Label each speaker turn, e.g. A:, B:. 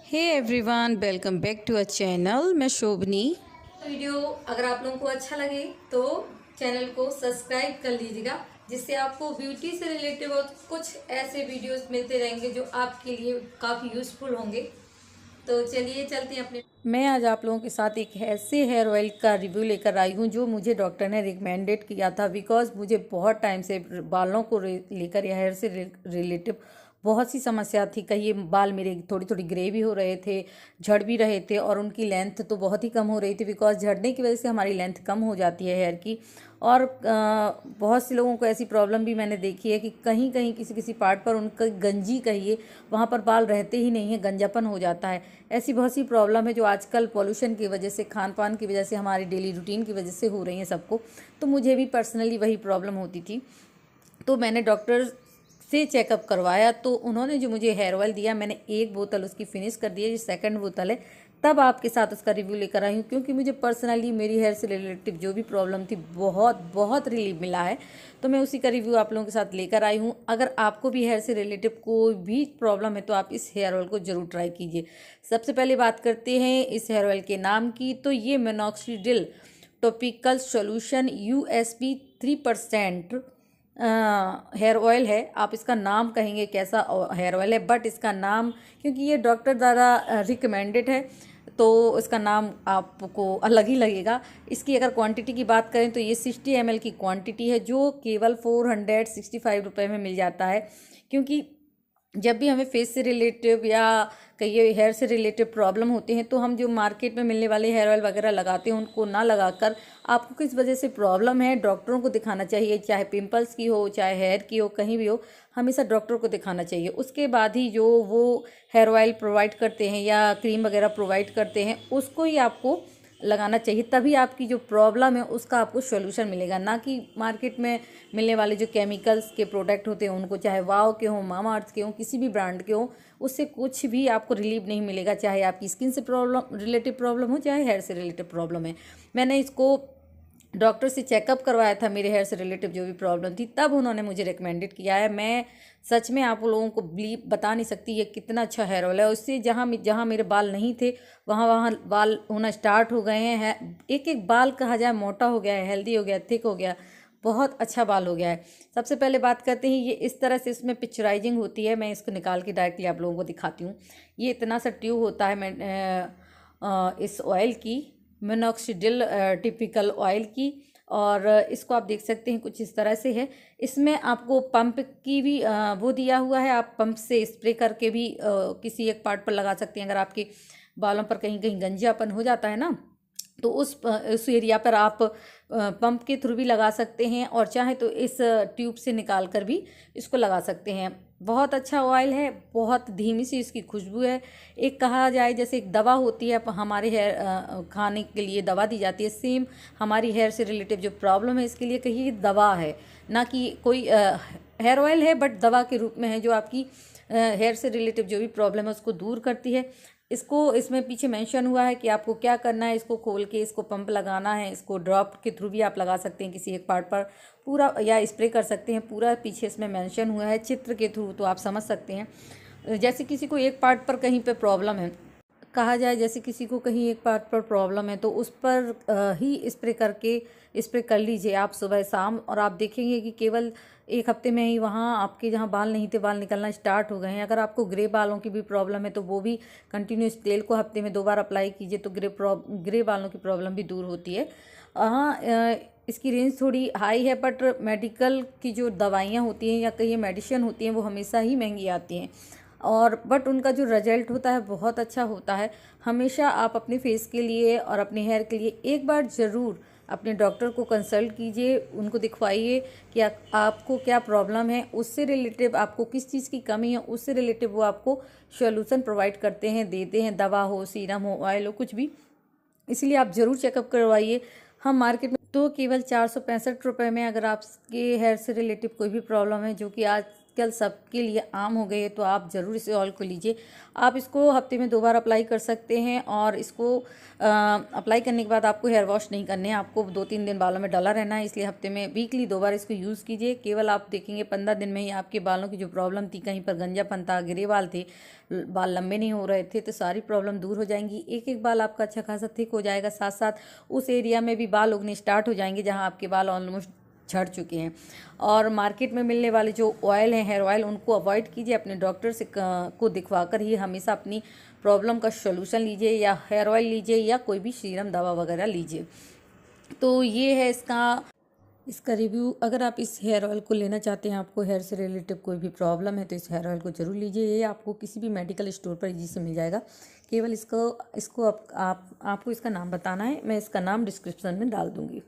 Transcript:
A: Hey everyone, welcome back to a channel. मैं Shobhni.
B: Video अगर आप लोगों को अच्छा लगे तो चैनल को सब्सक्राइब कर लीजिएगा, जिससे आपको ब्यूटी से रिलेटेड और कुछ ऐसे वीडियोस मिलते रहेंगे जो आपके लिए काफ़ी यूजफुल होंगे। तो चलिए चलते हैं अपने।
A: मैं आज आप लोगों के साथ एक ऐसे हेयर ऑयल का रिव्यू लेकर आई हूँ जो मुझे डॉक्टर ने रिकमेंडेड किया था। बिकॉज मुझे बहुत टाइम से बालों को लेकर या हेयर से रिलेटिव बहुत सी समस्या थी। कहीं बाल मेरे थोड़ी थोड़ी ग्रे भी हो रहे थे, झड़ भी रहे थे और उनकी लेंथ तो बहुत ही कम हो रही थी। बिकॉज झड़ने की वजह से हमारी लेंथ कम हो जाती है हेयर की। और बहुत से लोगों को ऐसी प्रॉब्लम भी मैंने देखी है कि कहीं कहीं किसी किसी पार्ट पर उनका गंजी कहिए, वहाँ पर बाल रहते ही नहीं है, गंजापन हो जाता है। ऐसी बहुत सी प्रॉब्लम है जो आजकल पॉल्यूशन की वजह से, खान पान की वजह से, हमारी डेली रूटीन की वजह से हो रही हैं सबको। तो मुझे भी पर्सनली वही प्रॉब्लम होती थी। तो मैंने डॉक्टर से चेकअप करवाया तो उन्होंने जो मुझे हेयर ऑयल दिया, मैंने एक बोतल उसकी फिनिश कर दी है, ये सेकंड बोतल है। तब आपके साथ उसका रिव्यू लेकर आई हूँ क्योंकि मुझे पर्सनली मेरी हेयर से रिलेटिव जो भी प्रॉब्लम थी बहुत बहुत रिलीफ मिला है। तो मैं उसी का रिव्यू आप लोगों के साथ लेकर आई हूँ। अगर आपको भी हेयर से रिलेटिव कोई भी प्रॉब्लम है तो आप इस हेयर ऑयल को ज़रूर ट्राई कीजिए। सबसे पहले बात करते हैं इस हेयर ऑयल के नाम की। तो ये minoxidil topical solution USP 3% hair oil है। आप इसका नाम कहेंगे कैसा हेयर ऑयल है, बट इसका नाम क्योंकि ये डॉक्टर द्वारा रिकमेंडेड है तो इसका नाम आपको अलग ही लगेगा। इसकी अगर क्वांटिटी की बात करें तो ये 60 ml की क्वांटिटी है जो केवल 465 रुपये में मिल जाता है। क्योंकि जब भी हमें फेस से रिलेटिव या कहिए हेयर से रिलेटेड प्रॉब्लम होती हैं तो हम जो मार्केट में मिलने वाले हेयर ऑयल वगैरह लगाते हैं उनको ना लगाकर आपको किस वजह से प्रॉब्लम है डॉक्टरों को दिखाना चाहिए। चाहे पिंपल्स की हो, चाहे हेयर की हो, कहीं भी हो, हमेशा डॉक्टर को दिखाना चाहिए। उसके बाद ही जो वो हेयर ऑयल प्रोवाइड करते हैं या क्रीम वगैरह प्रोवाइड करते हैं उसको ही आपको लगाना चाहिए। तभी आपकी जो प्रॉब्लम है उसका आपको सॉल्यूशन मिलेगा, ना कि मार्केट में मिलने वाले जो केमिकल्स के प्रोडक्ट होते हैं उनको, चाहे वाव के हों, मामाअर्थ के हों, किसी भी ब्रांड के हों, उससे कुछ भी आपको रिलीफ नहीं मिलेगा। चाहे आपकी स्किन से प्रॉब्लम रिलेटिव प्रॉब्लम हो, चाहे हेयर से रिलेटिव प्रॉब्लम है। मैंने इसको डॉक्टर से चेकअप करवाया था मेरे हेयर से रिलेटिव जो भी प्रॉब्लम थी, तब उन्होंने मुझे रिकमेंडेड किया है। मैं सच में आप लोगों को बिलीव बता नहीं सकती ये कितना अच्छा हेयर ऑयल है। उससे जहाँ जहाँ मेरे बाल नहीं थे वहाँ वहाँ बाल होना स्टार्ट हो गए हैं। एक एक बाल कहा जाए मोटा हो गया है, हेल्दी हो गया, थिक हो गया, बहुत अच्छा बाल हो गया है। सबसे पहले बात करते हैं ये इस तरह से इसमें पिक्चराइजिंग होती है। मैं इसको निकाल के डायरेक्टली आप लोगों को दिखाती हूँ। ये इतना सा ट्यूब होता है मैं इस ऑयल की, मिनॉक्सिडिल टिपिकल ऑयल की। और इसको आप देख सकते हैं कुछ इस तरह से है। इसमें आपको पंप की भी वो दिया हुआ है। आप पंप से स्प्रे करके भी किसी एक पार्ट पर लगा सकते हैं। अगर आपके बालों पर कहीं कहीं गंजापन हो जाता है ना, तो उस एरिया पर आप पंप के थ्रू भी लगा सकते हैं और चाहे तो इस ट्यूब से निकाल कर भी इसको लगा सकते हैं। बहुत अच्छा ऑयल है, बहुत धीमी सी इसकी खुशबू है। एक कहा जाए जैसे एक दवा होती है हमारे हेयर खाने के लिए दवा दी जाती है, सेम हमारी हेयर से रिलेटिव जो प्रॉब्लम है इसके लिए कहिए दवा है, ना कि कोई हेयर ऑयल है, बट दवा के रूप में है जो आपकी हेयर से रिलेटिव जो भी प्रॉब्लम है उसको दूर करती है। इसको इसमें पीछे मेंशन हुआ है कि आपको क्या करना है। इसको खोल के इसको पंप लगाना है। इसको ड्रॉप के थ्रू भी आप लगा सकते हैं किसी एक पार्ट पर पूरा, या स्प्रे कर सकते हैं पूरा। पीछे इसमें मेंशन हुआ है चित्र के थ्रू, तो आप समझ सकते हैं। जैसे किसी को एक पार्ट पर कहीं पे प्रॉब्लम है, कहा जाए जैसे किसी को कहीं एक पार्ट पर प्रॉब्लम है तो उस पर ही स्प्रे कर लीजिए आप सुबह शाम, और आप देखेंगे कि केवल एक हफ्ते में ही वहाँ आपके जहाँ बाल नहीं थे बाल निकलना स्टार्ट हो गए हैं। अगर आपको ग्रे बालों की भी प्रॉब्लम है तो वो भी कंटिन्यूस तेल को हफ्ते में 2 बार अप्लाई कीजिए तो ग्रे बालों की प्रॉब्लम भी दूर होती है। हाँ, इसकी रेंज थोड़ी हाई है, बट मेडिकल की जो दवाइयाँ होती हैं या कई मेडिसिन होती हैं वो हमेशा ही महंगी आती हैं, और बट उनका जो रिजल्ट होता है बहुत अच्छा होता है। हमेशा आप अपने फेस के लिए और अपने हेयर के लिए एक बार ज़रूर अपने डॉक्टर को कंसल्ट कीजिए, उनको दिखवाइए कि आपको क्या प्रॉब्लम है, उससे रिलेटिव आपको किस चीज़ की कमी है, उससे रिलेटिव वो आपको सॉल्यूशन प्रोवाइड करते हैं, देते हैं, दवा हो, सीरम हो, ऑयल हो, कुछ भी। इसलिए आप ज़रूर चेकअप करवाइए। हम मार्केट में तो केवल 465 रुपये में, अगर आपके हेयर से रिलेटिव कोई भी प्रॉब्लम है जो कि आज आजकल सबके लिए आम हो गई है, तो आप ज़रूर इस ऑयल को लीजिए। आप इसको हफ्ते में 2 बार अप्लाई कर सकते हैं और इसको अप्लाई करने के बाद आपको हेयर वॉश नहीं करने हैं, आपको 2-3 दिन बालों में डला रहना है। इसलिए हफ्ते में वीकली 2 बार इसको यूज़ कीजिए। केवल आप देखेंगे 15 दिन में ही आपके बालों की जो प्रॉब्लम थी, कहीं पर गंजापन था, गिरे बाल थे, बाल लंबे नहीं हो रहे थे, तो सारी प्रॉब्लम दूर हो जाएंगी। एक एक बाल आपका अच्छा खासा थिक हो जाएगा। साथ साथ उस एरिया में भी बाल उगने स्टार्ट हो जाएंगे जहाँ आपके बाल ऑलमोस्ट झड़ चुके हैं। और मार्केट में मिलने वाले जो ऑयल हैं, हेयर ऑयल, उनको अवॉइड कीजिए। अपने डॉक्टर से को दिखवाकर ही हमेशा अपनी प्रॉब्लम का सॉल्यूशन लीजिए, या हेयर ऑयल लीजिए या कोई भी सीरम दवा वगैरह लीजिए। तो ये है इसका रिव्यू। अगर आप इस हेयर ऑयल को लेना चाहते हैं, आपको हेयर से रिलेटेड कोई भी प्रॉब्लम है, तो इस हेयर ऑयल को जरूर लीजिए। ये आपको किसी भी मेडिकल स्टोर पर इजी से मिल जाएगा। केवल इसको आपको इसका नाम बताना है, मैं इसका नाम डिस्क्रिप्शन में डाल दूँगी।